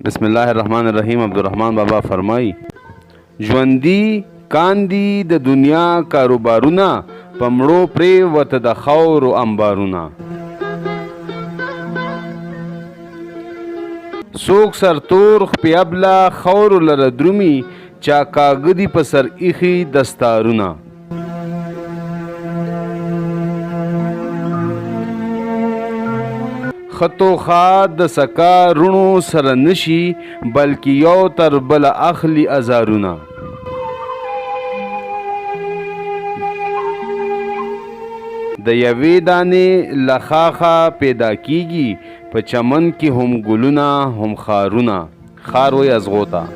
بسم الله الرحمن الرحیم. عبدالرحمن بابا فرمای ژوندي کاندي د دنیا کاروبارونه په مړو پرې وته د خاورو انبارونه. څوک سرتور خپې ابله خاورو لره درومي چا کاږه دي په سر ایښي دستارونه. خطو خا د سکا رونو سره نشي بلکې یو تر بل اخلي ازارونه. د یوې دانې لخاخه پیدا کیږي په چمن کې هم ګلونه هم خارونه. خار وی ازغوتا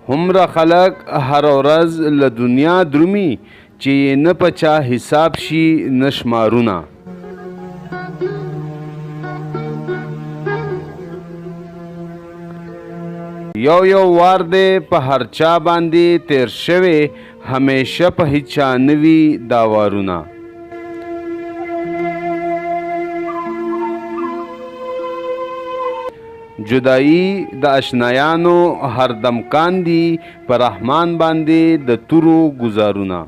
همره خلق هر ورځ له دنیا درومي چې نه پچا حساب شي نشمارونه. یو وار دی په هر چا باندې تیر شوی همیشه په هیچا نوي داوارونه. جدائی د اشنایانو هر دم کاندي پر رحمان باندې د تورو گزارونه.